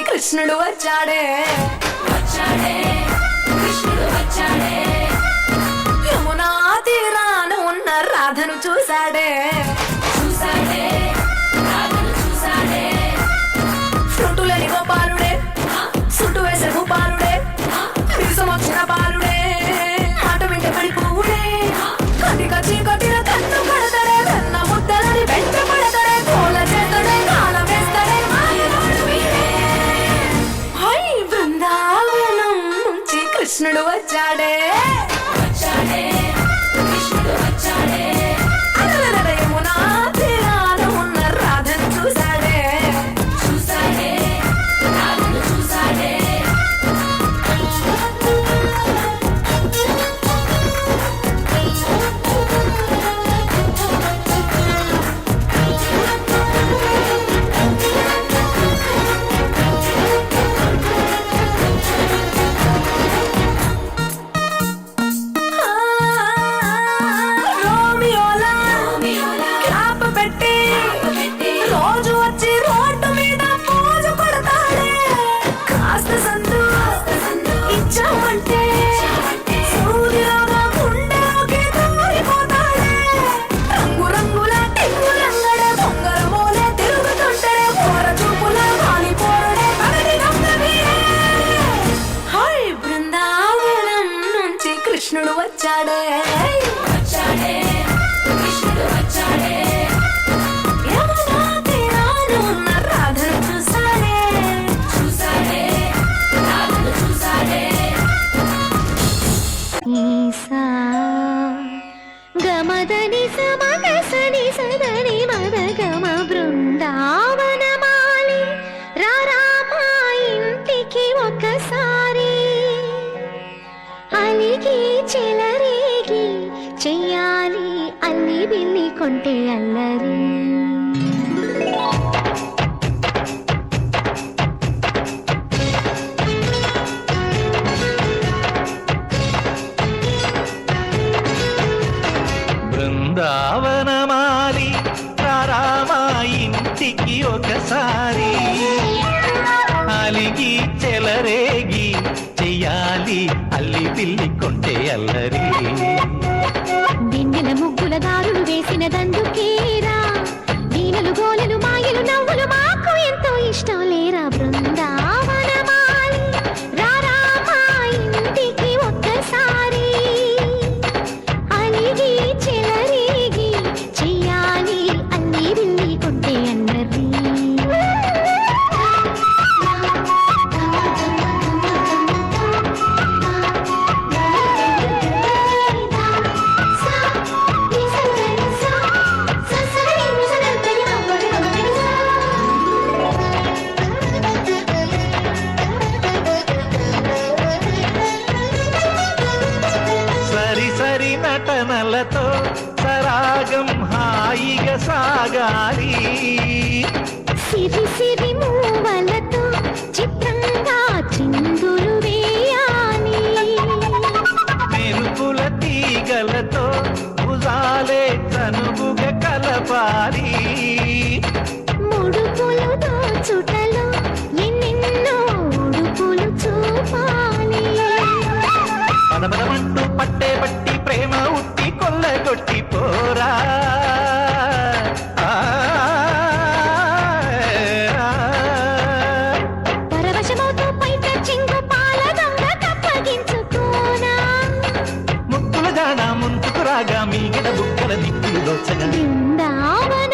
కృష్ణుడు వచ్చాడే వచ్చాడే కృష్ణుడు వచ్చాడే యమునా తీరాన ఉన్న రాధను చూసాడే చూసాడే రాధను చూసాడే ఫ్రూటులని గోపాలుడే సుట్టు వేసే భూపాలుడే విరుసం వచ్చిన బాలుడే మాట వెంట పడిపోవుడే కటిక చీకటిన కన్ను పడతాడే వెన్న ముద్దలని వెంట పడతాడే కోల చేతడే కాల వేస్తాడే కృష్ణుడు వచ్చాడే వచ్చాడే కృష్ణుడు వచ్చాడే యమునా తీరాన ఉన్న రాధను చూసాడే చూసాడే రాధను చూసాడే కృష్ణుడు వచ్చాడే వచ్చాడే కృష్ణుడు వచ్చాడే యమునా తీరాన ఉన్న రాధను చూసాడే చూసాడే రాధను చూసాడే ఈసా గమదని సమగసని సదని మదగమ బృందావనమాలి రారామా ఇంటికి ఒకసారి అలిగి చెలరేగి చెయ్యాలి అల్లి బిల్లి కొంటే అల్లరి బృందావనమాలి రారామా ఇంటికి ఒకసారి అలిగి చెలరేగి చెయ్యాలి అల్లి పిల్లి కొంటే అల్లరి దిండెల ముగ్గుల దారులు వేసిన దందుకేరా వీణలు గోలెలు మాయలు నవ్వులు మాకు ఎంతో ఇష్టం లేరా బృందావనమాలి రారామా ఇంటికి ఒక్కసారి అలిగి చెలరేగి చెయ్యాలి అల్లి బిల్లి కొంటే అల్లరి నటనలతో సరాగం హాయిగా సాగాలి సిరి సిరి మూవలతో చిత్రంగా చిందులు వేయాలి మెరుపుల తీగలతో భుజాలే చనువుగా కలపాలి ముడుపులు దోచుటలో ఎన్నెన్నో ఉడుపులు చూపాలి పదపదమంటూ పట్టే పట్టి ప్రేమ ఉట్టి కొల్లగొట్టి పోరా పరవశమవుతూ పైట చింగు పాల దొంగ కప్పగించుకోనా ముక్కుల జాన ముందుకు రాగా మీగడ బుక్కల దిక్కులు దోచగా బృందావన